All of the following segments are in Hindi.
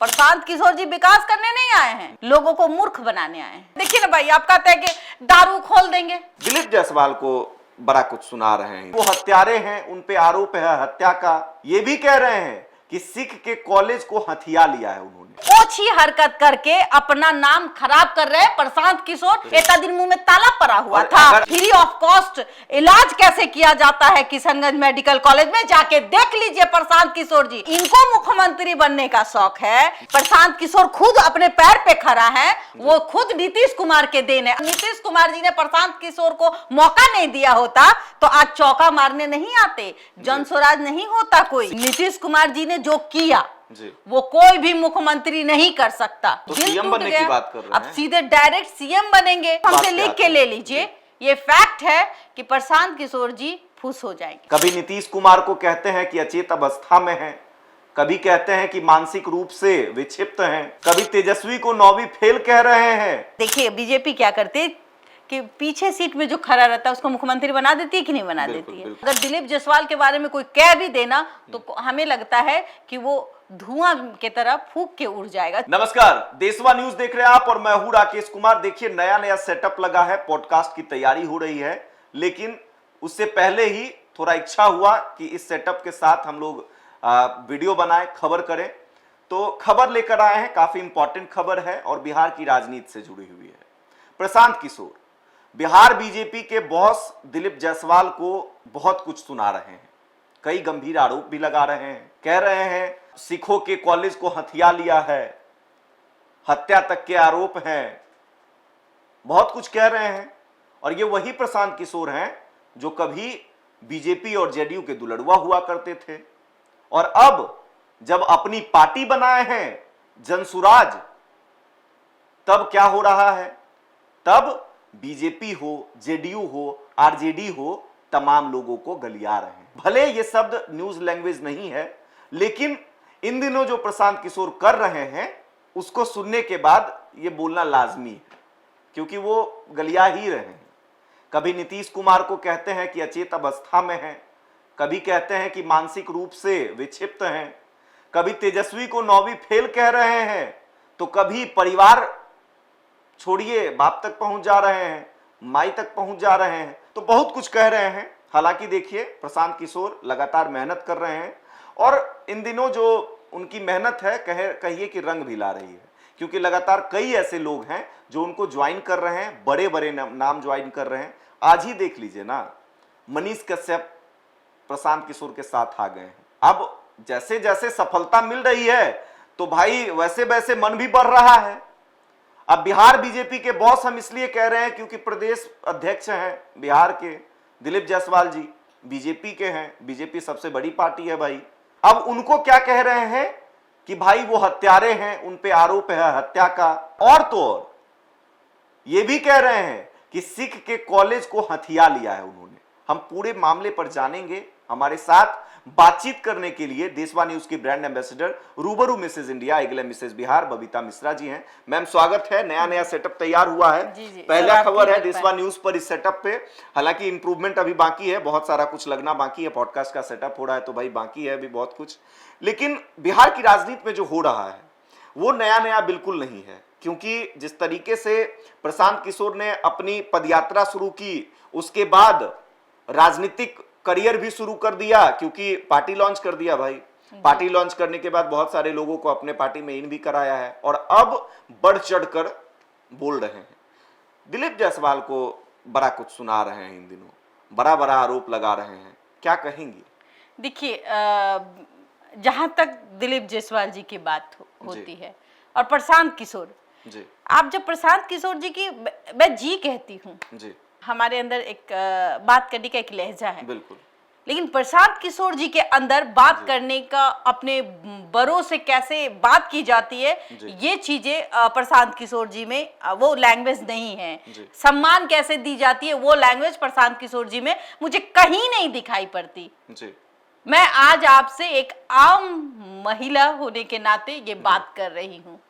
प्रशांत किशोर जी विकास करने नहीं आए हैं, लोगों को मूर्ख बनाने आए हैं। देखिए ना भाई, आप कहते हैं कि दारू खोल देंगे। दिलीप जायसवाल को बड़ा कुछ सुना रहे हैं। वो हत्यारे हैं, उन पे आरोप है हत्या का। ये भी कह रहे हैं कि सिख के कॉलेज को हथिया लिया है उन्होंने। ओछी हरकत करके अपना नाम खराब कर रहे हैं प्रशांत किशोर। इतना दिन मुंह में ताला पड़ा हुआ था। फ्री ऑफ कॉस्ट इलाज कैसे किया जाता है किशनगंज मेडिकल कॉलेज में, जाके देख लीजिए प्रशांत किशोर जी। इनको मुख्यमंत्री बनने का शौक है। प्रशांत किशोर खुद अपने पैर पे खड़ा है, वो खुद नीतीश कुमार के देन है। नीतीश कुमार जी ने प्रशांत किशोर को मौका नहीं दिया होता तो आज चौका मारने नहीं आते, जन स्वराज नहीं होता कोई। नीतीश कुमार जी ने जो किया वो कोई भी मुख्यमंत्री नहीं कर सकता। तो सीएम बनने की बात कर रहे हैं। अब सीधे डायरेक्ट सीएम बनेंगे। हमसे लिख के ले लीजिए, ये फैक्ट है कि प्रशांत किशोर जी फुस हो जाएंगे। कभी नीतीश कुमार को कहते हैं कि अचेत अवस्था में हैं, कभी कहते हैं कि मानसिक रूप से विक्षिप्त हैं, कभी तेजस्वी को 9वीं फेल कह रहे हैं। देखिए बीजेपी क्या करती है कि पीछे सीट में जो खड़ा रहता है उसको मुख्यमंत्री बना देती है कि नहीं बना देती है। अगर दिलीप जायसवाल के बारे में कोई कह भी देना तो हमें लगता है कि वो धुआं के तरह फूंक के उड़ जाएगा। नमस्कार, देशवा न्यूज देख रहे हैं आप और मैं हूं राकेश कुमार। देखिए नया सेटअप लगा है, पॉडकास्ट की तैयारी हो रही है, लेकिन उससे पहले ही थोड़ा इच्छा हुआ कि इस सेटअप के साथ हम लोग वीडियो बनाएं, खबर करें। तो खबर लेकर आए हैं, काफी इंपॉर्टेंट खबर है और बिहार की राजनीति से जुड़ी हुई है। प्रशांत किशोर बिहार बीजेपी के बॉस दिलीप जायसवाल को बहुत कुछ सुना रहे हैं, कई गंभीर आरोप भी लगा रहे हैं। कह रहे हैं सिखों के कॉलेज को हथिया लिया है, हत्या तक के आरोप हैं, बहुत कुछ कह रहे हैं। और ये वही प्रशांत किशोर हैं जो कभी बीजेपी और जेडीयू के दुलड़ुआ हुआ करते थे और अब जब अपनी पार्टी बनाए हैं जनसुराज, तब क्या हो रहा है? तब बीजेपी हो, जेडीयू हो, आरजेडी हो, तमाम लोगों को गलिया रहे हैं। भले ये शब्द न्यूज लैंग्वेज नहीं है, लेकिन इन दिनों जो प्रशांत किशोर कर रहे हैं उसको सुनने के बाद ये बोलना लाजमी है, क्योंकि वो गलिया ही रहे हैं। कभी नीतीश कुमार को कहते हैं कि अचेत अवस्था में हैं, कभी कहते हैं कि मानसिक रूप से विक्षिप्त हैं, कभी तेजस्वी को 9वीं फेल कह रहे हैं, तो कभी परिवार छोड़िए बाप तक पहुंच जा रहे हैं, माई तक पहुंच जा रहे हैं, तो बहुत कुछ कह रहे हैं। हालांकि देखिए प्रशांत किशोर लगातार मेहनत कर रहे हैं और इन दिनों जो उनकी मेहनत है कहिए कि रंग भी ला रही है, क्योंकि लगातार कई ऐसे लोग हैं जो उनको ज्वाइन कर रहे हैं, बड़े बड़े नाम ज्वाइन कर रहे हैं। आज ही देख लीजिए ना, मनीष कश्यप प्रशांत किशोर के साथ आ गए हैं। अब जैसे जैसे सफलता मिल रही है तो भाई वैसे वैसे मन भी बढ़ रहा है। अब बिहार बीजेपी के बॉस हम इसलिए कह रहे हैं क्योंकि प्रदेश अध्यक्ष हैं बिहार के दिलीप जायसवाल जी, बीजेपी के हैं, बीजेपी सबसे बड़ी पार्टी है भाई। अब उनको क्या कह रहे हैं कि भाई वो हत्यारे हैं, उन पे आरोप है हत्या का। और तो और ये भी कह रहे हैं कि सिख के कॉलेज को हथिया लिया है उन्होंने। हम पूरे मामले पर जानेंगे। हमारे साथ बातचीत करने के लिए देशवा न्यूज की ब्रांड एम्बेसडर रूबरू मिसेज इंडिया अगले मिसेज बिहार बबीता मिश्रा जी हैं। मैम स्वागत है। नया सेटअप तैयार हुआ है, पहला खबर है देशवा न्यूज पर इस सेटअप पे। हालांकि इंप्रूवमेंट अभी बाकी है, बहुत सारा कुछ लगना बाकी है, पॉडकास्ट का सेटअप हो रहा है तो भाई बाकी है अभी बहुत कुछ। लेकिन बिहार की राजनीति में जो हो रहा है वो नया बिल्कुल नहीं है, क्योंकि जिस तरीके से प्रशांत किशोर ने अपनी पदयात्रा शुरू की, उसके बाद राजनीतिक करियर भी शुरू कर दिया, क्योंकि पार्टी लॉन्च कर दिया भाई। पार्टी लॉन्च करने के बाद बहुत सारे लोगों को अपने पार्टी में इन भी कराया है और अब बढ़ चढ़कर बोल रहे हैं। दिलीप जायसवाल को बड़ा कुछ सुना रहे हैं, इन दिनों बड़ा आरोप लगा रहे हैं, क्या कहेंगी? देखिए जहां तक दिलीप जायसवाल जी की बात होती है और प्रशांत किशोर जी, आप जब प्रशांत किशोर जी की मैं जी कहती हूँ जी, हमारे अंदर एक बात करने का एक लहजा है बिल्कुल, लेकिन प्रशांत किशोर जी के अंदर बात करने का, अपने बड़ों से कैसे बात की जाती है, ये चीजें प्रशांत किशोर जी में वो लैंग्वेज नहीं है। सम्मान कैसे दी जाती है वो लैंग्वेज प्रशांत किशोर जी में मुझे कहीं नहीं दिखाई पड़ती जी। मैं आज आपसे एक आम महिला होने के नाते ये बात कर रही हूँ,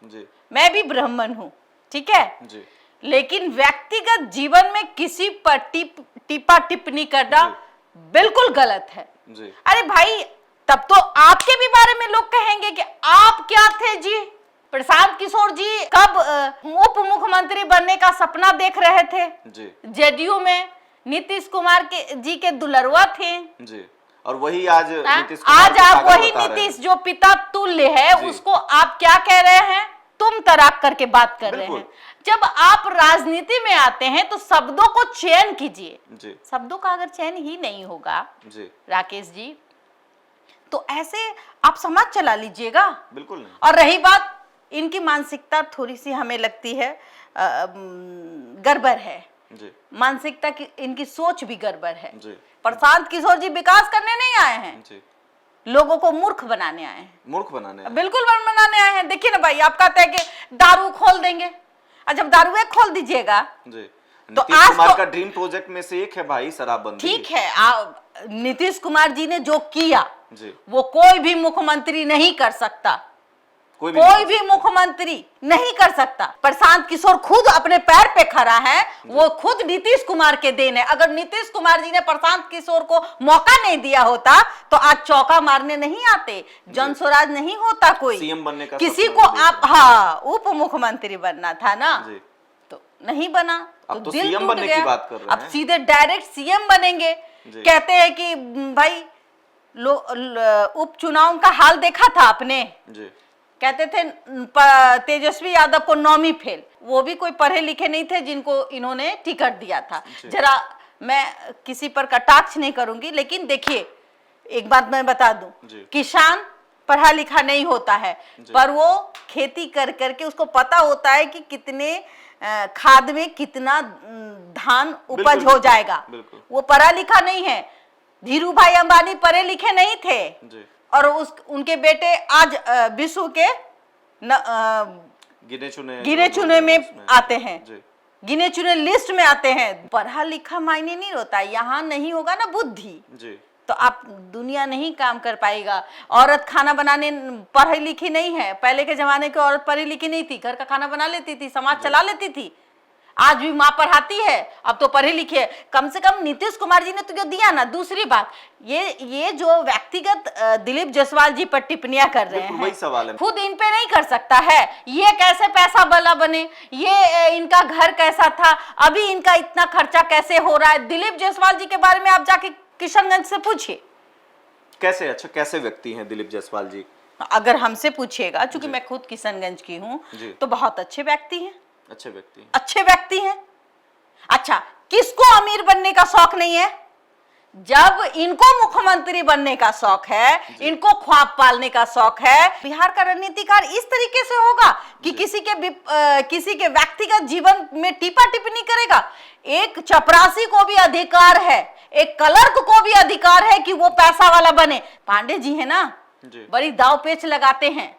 मैं भी ब्राह्मण हूँ, ठीक है जी, लेकिन व्यक्तिगत जीवन में किसी पर टीपा टिप्पणी करना बिल्कुल गलत है जी। अरे भाई, तब तो आपके भी बारे में लोग कहेंगे कि आप क्या थे जी, प्रशांत किशोर जी कब उप मुख्यमंत्री बनने का सपना देख रहे थे जी। जेडीयू में नीतीश कुमार के जी के दुलरुआ थे जी। और वही आज नीतीश आज कुमार आप को वही बता रहे हैं। नीतीश जो पिता तुल्य है उसको आप क्या कह रहे हैं, तुम तराक करके बात कर रहे हैं। जब आप राजनीति में आते हैं तो शब्दों को चयन कीजिए जी। शब्दों का अगर चयन ही नहीं होगा जी राकेश जी तो ऐसे आप समाज चला लीजिएगा, बिल्कुल नहीं। और रही बात इनकी मानसिकता थोड़ी सी हमें लगती है गड़बड़ है जी। मानसिकता की, इनकी सोच भी गड़बड़ है जी। प्रशांत किशोर जी विकास करने नहीं आए हैं जी। लोगों को मूर्ख बनाने आए हैं, मूर्ख बनाने आए। बिल्कुल बनाने आए हैं। देखिए ना भाई, आप कहते हैं कि दारू खोल देंगे, और जब दारुए खोल दीजिएगा जी। तो नीतीश आज कुमार तो का ड्रीम प्रोजेक्ट में से एक है भाई शराबबंदी। ठीक है, नीतीश कुमार जी ने जो किया जी। वो कोई भी मुख्यमंत्री नहीं कर सकता, कोई भी मुख्यमंत्री नहीं कर सकता। प्रशांत किशोर खुद अपने पैर पे खड़ा है, वो खुद नीतीश कुमार के देन है। अगर नीतीश कुमार जी ने प्रशांत किशोर को मौका नहीं दिया होता तो आज चौका मारने नहीं आते, जन स्वराज नहीं होता, कोई सीएम बनने का किसी को आप उप मुख्यमंत्री बनना था ना जी। तो नहीं बना, अब तो दिल सीएम टूट बनने की गया। बात कर रहे अब हैं। सीधे डायरेक्ट सीएम बनेंगे। कहते हैं कि भाई उपचुनाव का हाल देखा था आपने, जी। कहते थे तेजस्वी यादव को नौवीं फेल, वो भी कोई पढ़े लिखे नहीं थे जिनको इन्होंने टिकट दिया था। जरा मैं किसी पर कटाक्ष नहीं करूंगी, लेकिन देखिए एक बात मैं बता दूं, किसान पढ़ा लिखा नहीं होता है पर वो खेती कर करके उसको पता होता है कि कितने खाद में कितना धान उपज हो जाएगा। वो पढ़ा लिखा नहीं है। धीरू भाई अंबानी पढ़े लिखे नहीं थे और उनके बेटे आज विश्व के गिने चुने में आते हैं, गिने चुने लिस्ट में आते हैं। पढ़ा लिखा मायने नहीं होता, यहाँ नहीं होगा ना बुद्धि तो आप दुनिया नहीं काम कर पाएगा। औरत खाना बनाने पढ़ी लिखी नहीं है, पहले के जमाने की औरत पढ़ी लिखी नहीं थी, घर का खाना बना लेती थी, समाज चला लेती थी। आज भी माँ पढ़ाती है, अब तो पढ़े लिखे। कम से कम नीतीश कुमार जी ने तो जो दिया ना। दूसरी बात, ये जो व्यक्तिगत दिलीप जायसवाल जी पर टिप्पणियां कर रहे हैं, सवाल है। खुद इन पे नहीं कर सकता है। ये कैसे पैसा वाला बने, ये इनका घर कैसा था, अभी इनका इतना खर्चा कैसे हो रहा है। दिलीप जायसवाल जी के बारे में आप जाके किशनगंज से पूछिए कैसे, अच्छा कैसे व्यक्ति हैं दिलीप जायसवाल जी। अगर हमसे पूछिएगा, चूंकि मैं खुद किशनगंज की हूँ, तो बहुत अच्छे व्यक्ति हैं। अच्छे व्यक्ति, अच्छे व्यक्ति हैं। अच्छा, किसको अमीर बनने का शौक नहीं है? जब इनको मुख्यमंत्री बनने का शौक है, इनको ख्वाब पालने का शौक है। बिहार का रणनीतिकार इस तरीके से होगा कि किसी के व्यक्तिगत जीवन में टीपा टिप्पणी करेगा। एक चपरासी को भी अधिकार है, एक क्लर्क को भी अधिकार है कि वो पैसा वाला बने। पांडे जी है ना, बड़ी दाव पेच लगाते हैं,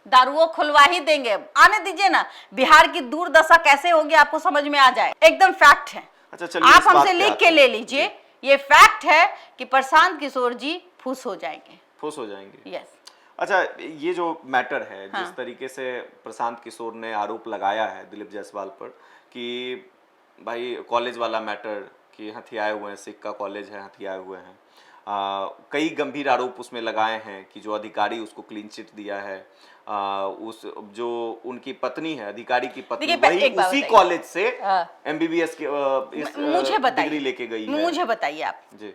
दारुओं खुलवा ही देंगे। आने दीजिए ना, बिहार की दुर्दशा कैसे होगी आपको समझ में आ जाए। एकदम फैक्ट है। अच्छा, आप हमसे लिख के ले लीजिए, ये फैक्ट है कि प्रशांत किशोर जी फुस हो जाएंगे। फुस हो जाएंगे, यस। अच्छा, ये जो मैटर है, जिस तरीके से प्रशांत किशोर ने आरोप लगाया है दिलीप जायसवाल पर कि भाई कॉलेज वाला मैटर कि हथियाए हुए हैं, सिक्का कॉलेज है, हथियाए हुए हैं। कई गंभीर आरोप उसमें लगाए हैं कि जो अधिकारी उसको क्लीन चिट दिया है, उस जो उनकी पत्नी है, अधिकारी की पत्नी, वही उसी कॉलेज से एमबीबीएस की डिग्री लेके गई है। मुझे बताइए आप जी,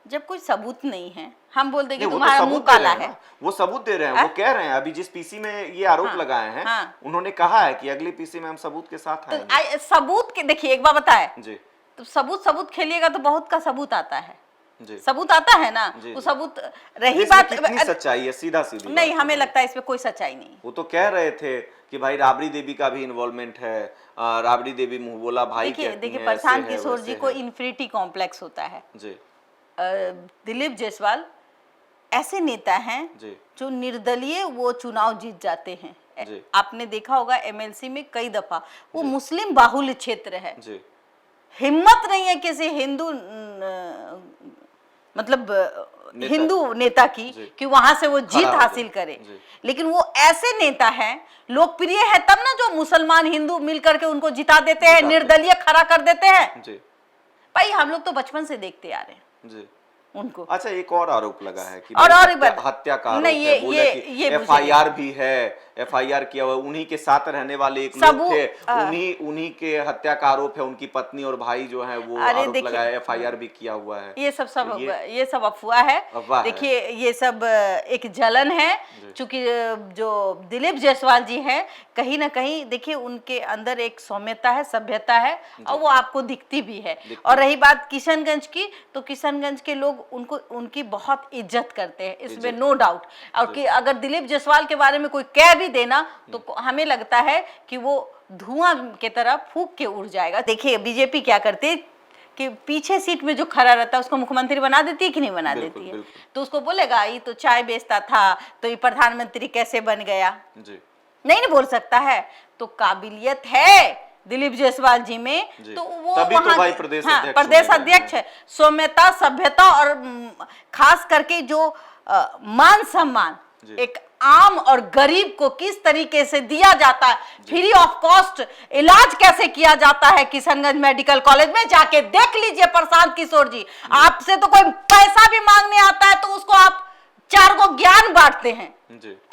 जब कोई सबूत नहीं है हम बोल देंगे तुम्हारा मुंह काला है। वो सबूत दे रहे हैं, वो कह रहे हैं अभी जिस पीसी में ये आरोप लगाए हैं, उन्होंने कहा है कि अगली पीसी में हम सबूत के साथ आएंगे। सबूत के देखिए, एक बार बताए जी, तो सबूत खेलिएगा तो बहुत का सबूत आता है। सबूत आता है ना, वो सबूत रही बात कितनी सच्चाई है, सीधा सीधी नहीं, हमें लगता है इसमें कोई सच्चाई नहीं। वो तो कह रहे थे कि भाई राबड़ी देवी का भी इन्वॉल्वमेंट है, राबड़ी देवी मुंह बोला भाई। देखिए प्रशांत किशोर जी को इन्फिनिटी कॉम्प्लेक्स होता है जी। दिलीप जायसवाल ऐसे नेता हैं जो निर्दलीय वो चुनाव जीत जाते हैं। आपने देखा होगा एमएलसी में कई दफा, वो मुस्लिम बाहुल्य क्षेत्र है, हिम्मत नहीं है किसी हिंदू मतलब हिंदू नेता की कि वहां से वो जीत हासिल करे। लेकिन वो ऐसे नेता हैं, लोकप्रिय है तब ना जो मुसलमान हिंदू मिलकर के उनको जिता देते हैं, निर्दलीय खड़ा कर देते हैं। भाई हम लोग तो बचपन से देखते आ रहे हैं, उनको। अच्छा, एक और आरोप लगा है कि और हत्या का आरोप नहीं, है, बोले कि ये एफआईआर भी है, एफआईआर किया हुआ, उन्हीं के साथ रहने वाले एक लोग थे, उन्हीं के हत्या का आरोप है, उनकी पत्नी और भाई जो है वो आरोप लगाया, एफआईआर भी किया हुआ है। ये सब अफवाह है। देखिए ये सब एक जलन है, क्योंकि जो दिलीप जायसवाल जी हैं कहीं ना कहीं देखिए उनके अंदर एक सौम्यता है, सभ्यता है, और वो आपको दिखती भी है। और रही बात किशनगंज की, तो किशनगंज के लोग उनकी बहुत इज्जत करते हैं, इसमें नो डाउट। और कि अगर दिलीप जायसवाल के बारे में कोई कह भी देना तो हमें लगता है कि वो धुआं की तरह फूंक के उड़ जाएगा। देखिए बीजेपी क्या करती है कि पीछे सीट में जो खड़ा रहता है उसको मुख्यमंत्री बना देती है कि नहीं बना देती है? तो उसको बोलेगा ये तो चाय बेचता था तो ये प्रधानमंत्री कैसे बन गया? नहीं बोल सकता है। तो काबिलियत है दिलीप जायसवाल जी में, तो वो तभी वहां तो भाई प्रदेश अध्यक्ष है। सौम्यता, सभ्यता और खास करके जो मान सम्मान एक आम और गरीब को किस तरीके से दिया जाता है, फ्री ऑफ कॉस्ट इलाज कैसे किया जाता है किशनगंज मेडिकल कॉलेज में, जाके देख लीजिए प्रशांत किशोर जी। आपसे तो कोई पैसा भी मांगने आता है तो उसको आप 4 को ज्ञान बांटते हैं,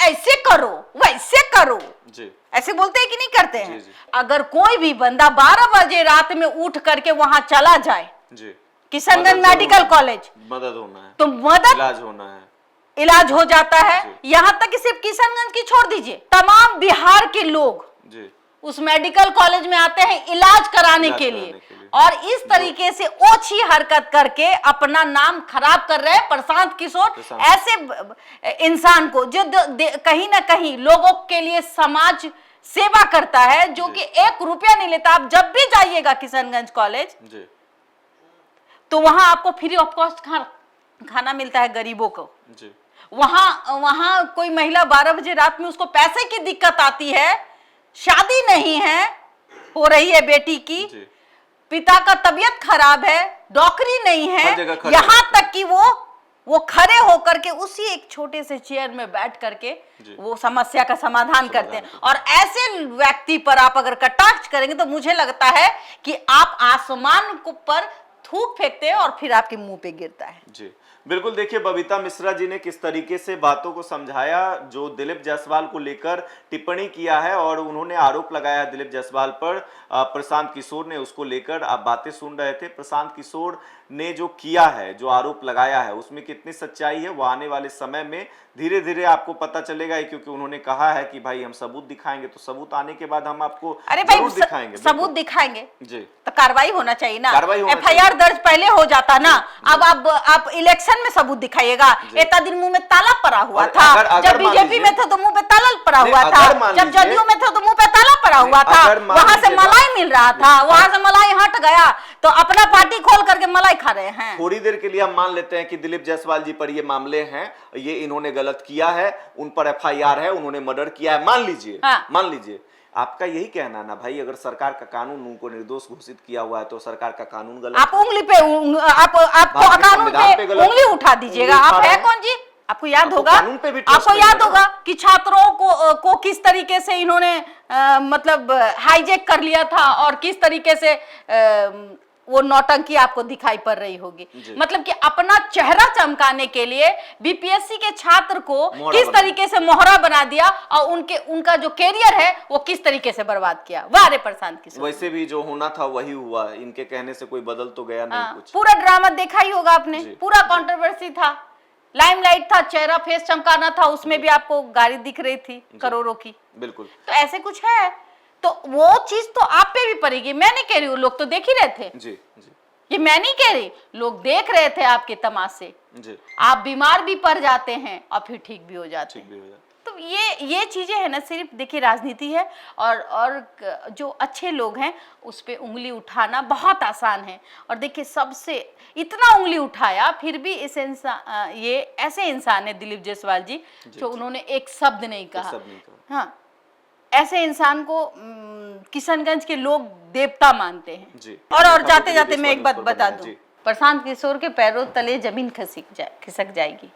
ऐसे करो वैसे करो, ऐसे बोलते हैं कि नहीं करते हैं? अगर कोई भी बंदा 12 बजे रात में उठ करके वहां चला जाए किशनगंज मेडिकल कॉलेज, मदद होना है, तो इलाज होना है, इलाज हो जाता है। यहाँ तक कि सिर्फ किशनगंज की छोड़ दीजिए, तमाम बिहार के लोग उस मेडिकल कॉलेज में आते हैं इलाज कराने के लिए। और इस तरीके से ओछी हरकत करके अपना नाम खराब कर रहे हैं प्रशांत किशोर, ऐसे इंसान को जो कहीं ना कहीं लोगों के लिए समाज सेवा करता है, जो कि 1 रुपया नहीं लेता। आप जब भी जाइएगा किशनगंज कॉलेज तो वहां आपको फ्री ऑफ कॉस्ट खाना मिलता है गरीबों को। वहां कोई महिला 12 बजे रात में उसको पैसे की दिक्कत आती है, शादी नहीं है हो रही है बेटी की, पिता का तबीयत खराब है, नौकरी नहीं है, यहाँ तक कि वो खड़े होकर के उसी एक छोटे से चेयर में बैठ करके वो समस्या का समाधान करते हैं। और ऐसे व्यक्ति पर आप अगर कटाक्ष करेंगे तो मुझे लगता है कि आप आसमान पर थूक फेंकते हैं और फिर आपके मुंह पे गिरता है। जी बिल्कुल। देखिए बबीता मिश्रा जी ने किस तरीके से बातों को समझाया, जो दिलीप जायसवाल को लेकर टिप्पणी किया है और उन्होंने आरोप लगाया है दिलीप जायसवाल पर, प्रशांत किशोर ने उसको लेकर आप बातें सुन रहे थे। प्रशांत किशोर ने जो किया है, जो आरोप लगाया है, उसमें कितनी सच्चाई है वो आने वाले समय में धीरे धीरे आपको पता चलेगा, क्योंकि उन्होंने कहा है कि भाई हम सबूत दिखाएंगे, तो सबूत आने के बाद हम आपको जरूर दिखाएंगे। सबूत दिखाएंगे जी, तो कार्रवाई होना चाहिए ना, एफआईआर दर्ज पहले हो जाता ना। अब आप इलेक्शन में सबूत दिखाइएगा। इतना दिन मुंह में ताला पड़ा हुआ था, जब बीजेपी में थे तो मुंह पे ताला पड़ा हुआ था, जब जदयू में थे तो मुंह पे ताला पड़ा हुआ था, वहां से मलाई मिल रहा था, वहां से मलाई हट गया तो अपना पार्टी खोल करके मलाई खा रहे हैं। थोड़ी देर के लिए हम मान लेते हैं कि दिलीप जायसवाल जी पर ये मामले हैं, ये इन्होंने गलत किया है, उन पर एफआईआर है, उन्होंने मर्डर किया है, मान लीजिए। आपका यही कहना ना भाई, अगर सरकार का कानून उनको निर्दोष घोषित किया हुआ है तो सरकार का कानून गलत। आप उंगली पे आपको कानून पे उंगली उठा दीजिएगा। आप है कौन जी? आपको याद होगा कि छात्रों को किस तरीके से इन्होंने मतलब हाईजैक कर लिया था और किस तरीके से वो नौटंकी आपको दिखाई पड़ रही होगी। मतलब कि अपना चेहरा चमकाने के लिए बीपीएससी के छात्र को किस तरीके से मोहरा बना दिया और उनका जो कैरियर है वो किस तरीके से बर्बाद किया। वाह रे प्रशांत किशोर। वैसे भी जो होना था वही हुआ, इनके कहने से कोई बदल तो गया नहीं कुछ। पूरा ड्रामा देखा ही होगा आपने, पूरा कंट्रोवर्सी था, लाइमलाइट था, चेहरा फेस चमकाना था, उसमें भी आपको गाड़ी दिख रही थी करोड़ों की। बिल्कुल। तो ऐसे कुछ है तो वो चीज तो आप पे भी पड़ेगी। मैं नहीं कह रही हूँ, लोग तो देख ही रहे थे। जी। ये मैं नहीं कह रही, लोग देख रहे थे आपके तमाशे। आप बीमार भी पड़ जाते हैं और फिर ठीक भी हो जाते हैं। तो ये चीजें है ना, सिर्फ देखिए राजनीति है और जो अच्छे लोग हैं उस पे उंगली उठाना बहुत आसान है। और देखिए सबसे इतना उंगली उठाया फिर भी इस इंसान, ये ऐसे इंसान है दिलीप जायसवाल जी जो उन्होंने एक शब्द नहीं कहा। हाँ, ऐसे इंसान को किशनगंज के लोग देवता मानते हैं जी। और जाते जाते मैं एक बात बता दूं, प्रशांत किशोर के पैरों तले जमीन खिसक जाएगी।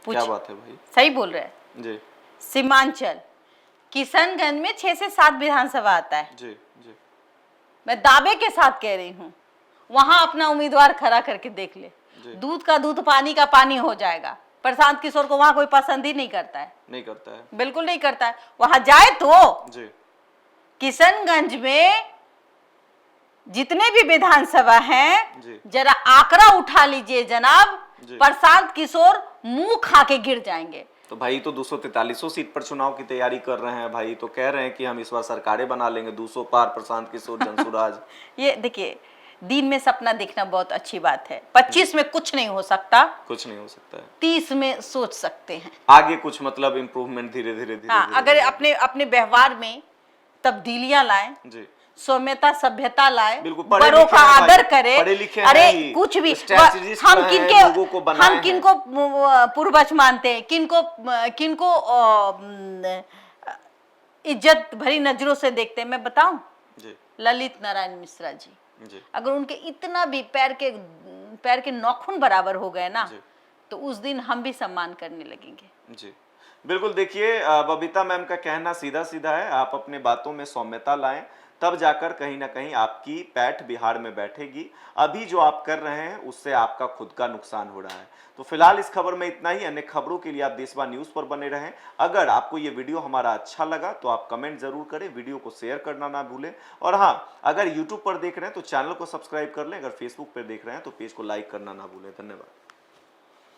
क्या बात है भाई, सही बोल रहे हैं जी। सीमांचल किशनगंज में 6 से 7 विधानसभा आता है जी। मैं दावे के साथ कह रही हूँ, वहां अपना उम्मीदवार खड़ा करके देख ले। दूध का दूध पानी का पानी हो जाएगा। प्रशांत किशोर को वहां कोई पसंद ही नहीं करता है, नहीं करता है, बिल्कुल नहीं करता है। वहां जाए तो जी किशनगंज में जितने भी विधानसभा हैं, जी जरा आंकड़ा उठा लीजिए जनाब, जी। प्रशांत किशोर मुंह खा के गिर जाएंगे। तो भाई तो 243 सीट पर चुनाव की तैयारी कर रहे हैं भाई, तो कह रहे हैं कि हम इस बार सरकारें बना लेंगे 200 पार, प्रशांत किशोर, जनसुराज। ये देखिए, दिन में सपना देखना बहुत अच्छी बात है। 25 में कुछ नहीं हो सकता, कुछ नहीं हो सकता है, 30 में सोच सकते हैं आगे कुछ मतलब इम्प्रूवमेंट धीरे धीरे हाँ, अगर अपने अपने व्यवहार में तब्दीलियां लाएं, जी सौम्यता सभ्यता लाए, बिल्कुल, पढ़े बड़ों लिखे का हैं भाई, आदर करे। पढ़े लिखे अरे हैं ही, कुछ भी strategist हम रहे हैं, किनके लोगों को बनाए हम किनको पूर्वज मानते हैं, किनको किनको इज्जत भरी नजरों से देखते हैं, मैं बताऊं? जी ललित नारायण मिश्रा जी, जी अगर उनके इतना भी पैर के नाखून बराबर हो गए ना, जी तो उस दिन हम भी सम्मान करने लगेंगे। जी बिल्कुल। देखिए बबीता मैम का कहना सीधा सीधा है, आप अपने बातों में सौम्यता लाएं, तब जाकर कहीं ना कहीं आपकी पैठ बिहार में बैठेगी। अभी जो आप कर रहे हैं उससे आपका खुद का नुकसान हो रहा है। तो फिलहाल इस खबर में इतना ही। अन्य खबरों के लिए आप देशवा न्यूज पर बने रहें। अगर आपको ये वीडियो हमारा अच्छा लगा तो आप कमेंट जरूर करें, वीडियो को शेयर करना ना भूलें। और हाँ, अगर यूट्यूब पर देख रहे हैं तो चैनल को सब्सक्राइब कर लें, अगर फेसबुक पर देख रहे हैं तो पेज को लाइक करना ना भूलें। धन्यवाद।